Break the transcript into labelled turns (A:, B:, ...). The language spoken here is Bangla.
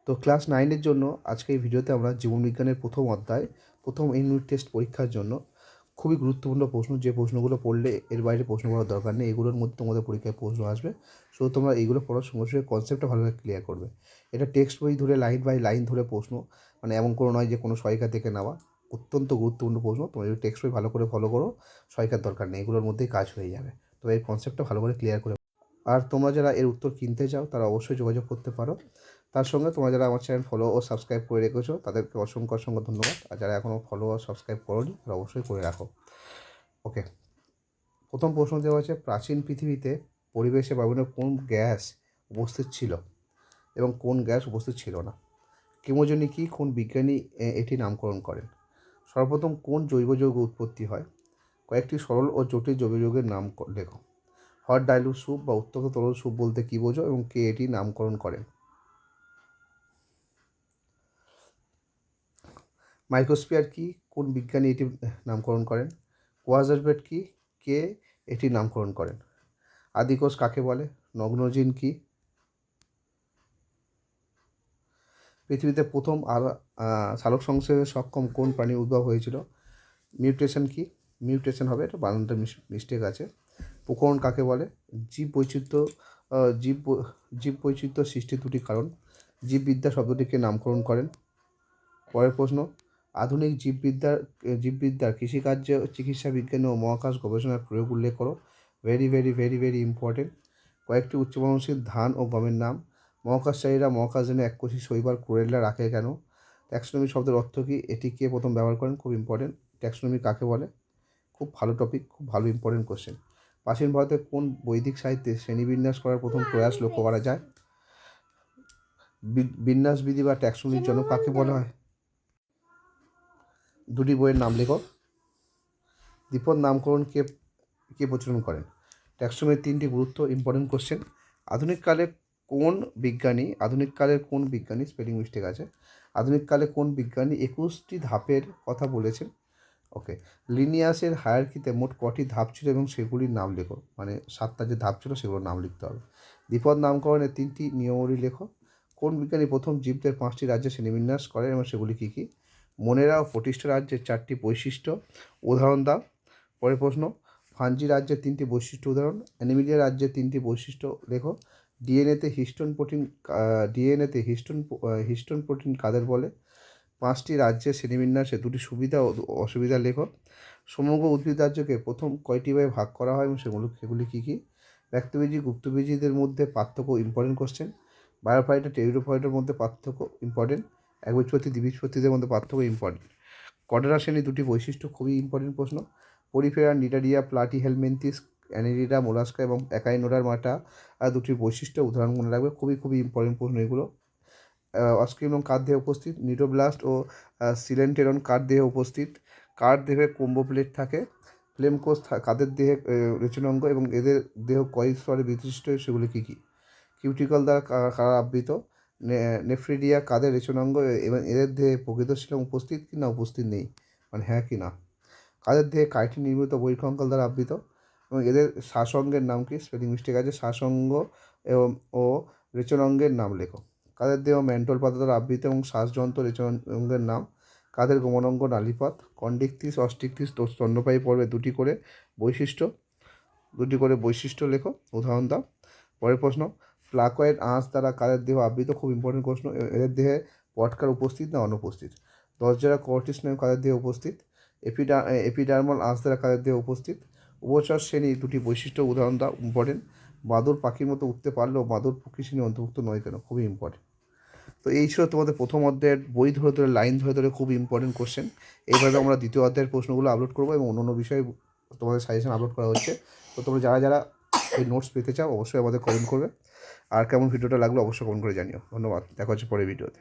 A: তো ক্লাস 9-এর জন্য আজকে এই ভিডিওতে আমরা জীবনবিজ্ঞানের প্রথম অধ্যায় প্রথম ইউনিট টেস্ট পরীক্ষার জন্য খুবই গুরুত্বপূর্ণ প্রশ্ন, যে প্রশ্নগুলো পড়লে এর বাইরে প্রশ্ন পড়ার দরকার নেই, এগুলোর মধ্যে তোমাদের পরীক্ষায় প্রশ্ন আসবে। সো তোমরা এইগুলো পড়ার সঙ্গে সঙ্গে কনসেপ্টটা ভালোভাবে ক্লিয়ার করবে। এটা টেক্সট বই ধরে লাইন বাই লাইন ধরে প্রশ্ন, মানে এমন কোনো নয় যে কোনো সহায়িকা থেকে নেওয়া। অত্যন্ত গুরুত্বপূর্ণ প্রশ্ন। তোমরা যদি টেক্সট বই ভালো করে ফলো করো, সহায়িকার দরকার নেই, এগুলোর মধ্যেই কাজ হয়ে যাবে। তো এই কনসেপ্টটা ভালো করে ক্লিয়ার করে। আর তোমরা যারা এর উত্তর কিনতে চাও তারা অবশ্যই যোগাযোগ করতে পারো। তার সঙ্গে তোমরা যারা আমার চ্যানেল ফলো ও সাবস্ক্রাইব করে রেখেছো তাদেরকে অসংখ্য অসংখ্য ধন্যবাদ। আর যারা এখনও ফলো ও সাবস্ক্রাইব করোনি তারা অবশ্যই করে রাখো। ওকে, প্রথম প্রশ্ন দেওয়া হচ্ছে, প্রাচীন পৃথিবীতে পরিবেশে বায়ুমণ্ডলে কোন গ্যাস উপস্থিত ছিল এবং কোন গ্যাস উপস্থিত ছিল না? কেমোজেনিকি কোন বিজ্ঞানী এটি নামকরণ করেন? সর্বপ্রথম কোন জৈব যৌগ উৎপত্তি হয়? কয়েকটি সরল ও জটিল জৈব যৌগের নাম লেখো। হট ডাইলুট স্যুপ বা উত্তপ্ত তরল স্যুপ বলতে কী বোঝো এবং কে এটি নামকরণ করেন? মাইক্রোস্ফিয়ার কি, কোন বিজ্ঞানী এটি নামকরণ করেন? কোয়াজারপেট কি, কে এটি নামকরণ করেন? আদিকোষ কাকে বলে? নগ্নজিন কি? পৃথিবীতে প্রথম সালোক সংশ্লেষে সক্ষম কোন প্রাণীর উদ্ভব হয়েছিল? মিউটেশন কি? মিউটেশন হবে, এটা বানানটা মিস্টেক আছে। প্রকরণ কাকে বলে? জীব বৈচিত্র্য জীব বৈচিত্র্য সৃষ্টির দুটি কারণ। জীববিদ্যা শব্দটিকে নামকরণ করেন? পরের প্রশ্ন, আধুনিক জীববিদ্যার কৃষিকার্যে, চিকিৎসা বিজ্ঞানে ও মহাকাশ গবেষণার প্রয়োগ উল্লেখ করো। Very very very very important. কয়েকটি উচ্চফলনশীল ধান ও গমের নাম। মহাকাশচারীরা মহাকাশযানে এককোষী শৈবাল ক্লোরেলা রাখে কেন? ট্যাক্সোনমি শব্দের অর্থ কী? এটি কে প্রথম ব্যবহার করেন? খুব ইম্পর্টেন্ট। ট্যাক্সোনমি কাকে বলে? খুব ভালো টপিক, খুব ভালো ইম্পর্টেন্ট কোশ্চেন। প্রাচীন ভারতের কোন বৈদিক সাহিত্যে শ্রেণীবিন্যাস করার প্রথম প্রয়াস লক্ষ্য করা যায়? বিন্যাসবিধি বা ট্যাক্সোনমির জন্য কাকে বলা হয়? দুটি বইয়ের নাম লেখো। দ্বিপদ নামকরণ কে প্রচলন করেন? ট্যাক্সোনমির তিনটি গুরুত্ব, ইম্পর্টেন্ট কোশ্চেন। আধুনিককালের কোন বিজ্ঞানী স্পেলিং মিস্টেক আছে। আধুনিককালে কোন বিজ্ঞানী 21টি ধাপের কথা বলেছেন? ওকে, লিনিয়াসের হায়ারার্কিতে মোট কটি ধাপ ছিল এবং সেগুলির নাম লেখো। মানে 7টা যে ধাপ ছিল সেগুলোর নাম লিখতে হবে। দ্বিপদ নামকরণের 3টি নিয়মাবলী লেখো। কোন বিজ্ঞানী প্রথম জীবদের 5টি রাজ্যে শ্রেণীবিন্যাস করেন এবং সেগুলি কী কী? মনেরা ও প্রতিষ্ঠা রাজ্যের 4টি বৈশিষ্ট্য উদাহরণ দাও। পরের প্রশ্ন, ফাঞ্জি রাজ্যের 3টি বৈশিষ্ট্য উদাহরণ। অ্যানিমিলিয়া রাজ্যের 3টি বৈশিষ্ট্য লেখো। ডিএনএতে হিস্টোন প্রোটিন কাদের বলে? 5টি রাজ্যের শ্রেণীবিন্যাসে 2টি সুবিধা ও অসুবিধা লেখো। সমগ্র উদ্ভিদ রাজ্যকে প্রথম কয়টি ভাগে ভাগ করা হয় এবং সেগুলি কী কী? ব্যক্তবীজি গুপ্তবীজিদের মধ্যে পার্থক্য, ইম্পর্টেন্ট কোশ্চেন। বায়োফাইটা টেরিডোফাইটের মধ্যে পার্থক্য, ইম্পর্টেন্ট। একবীজপত্রী দ্বিবীজপত্রীদের মধ্যে পার্থক্য, ইম্পর্টেন্ট। কডেরা শ্রেণীর 2টি বৈশিষ্ট্য, খুবই ইম্পর্টেন্ট প্রশ্ন। Porifera Cnidaria Platyhelminthes Annelida mollusca এবং একাইনোডার মাটা 2টির বৈশিষ্ট্য উদাহরণ মনে রাখবে, খুবই খুবই ইম্পর্টেন্ট প্রশ্ন এগুলো। অস্কিমন কার দেহে উপস্থিত? নিডোব্লাস্ট ও সিলেন্টেরন কার দেহে উপস্থিত? কার দেহে কোম্বোপ্লেট থাকে? ফ্লেম কোষ কাদের দেহে রেচনাঙ্গ এবং এদের দেহ কয় স্তরে বিশিষ্ট, সেগুলি কী কী? কিউটিকল দ্বারা কারা আবৃত? নেফ্রিডিয়া কাদের রেচনাঙ্গ এবং এদের দেহে প্রকৃত শিলং উপস্থিত কি না উপস্থিত নেই, মানে হ্যাঁ কি না? কাদের দেহে কাইটিন নির্মিত বহিঃকঙ্কাল দ্বারা আবৃত এবং এদের শ্বাসঙ্গের নাম কি? স্পেলিং মিস্টেক আছে। শ্বাসঙ্গ ও রেচনাঙ্গের নাম লেখো। কাদের দেহ ম্যান্টল পাতা দ্বারা আবৃত এবং শ্বাসযন্ত্র রেচনাঙ্গের নাম? কাদের গোমনাঙ্গ নালীপথ? কন্ডিকটিস অস্টিকটিস স্তন্যপায়ী পর্বে 2টি করে বৈশিষ্ট্য লেখো, উদাহরণ দাও। পরের প্রশ্ন, প্লাকয়েড আঁশ দ্বারা কাদের দেহ আবৃত? খুব ইম্পর্টেন্ট প্রশ্ন। এদের দেহে পটকার উপস্থিত না অনুপস্থিত? 10 জোড়া কর্টিস স্নায়ু কাদের দেহে উপস্থিত? এপিডার্মাল আঁশ দ্বারা কাদের দেহে উপস্থিত? উভচর শ্রেণী 2টি বৈশিষ্ট্য উদাহরণ দাও, ইম্পর্টেন্ট। বাদুর পাখির মতো উঠতে পারলেও বাদুর পক্ষী শ্রেণী অন্তর্ভুক্ত নয় কেন? খুবই ইম্পর্টেন্ট। তো এই ছিল তোমাদের প্রথম অধ্যায়ের বই ধরে ধরে লাইন ধরে ধরে খুব ইম্পর্টেন্ট কোশ্চেন। এইভাবে আমরা দ্বিতীয় অধ্যায়ের প্রশ্নগুলো আপলোড করবো এবং অন্য বিষয়ে তোমাদের সাজেশন আপলোড করা হচ্ছে। তো তোমরা যারা এই নোটস পেতে চাও অবশ্যই আমাদের কমেন্ট করবে। আর কেমন ভিডিওটা লাগলো অবশ্যই কমেন্ট করে জানিও। ধন্যবাদ, দেখা হচ্ছে পরের ভিডিওতে।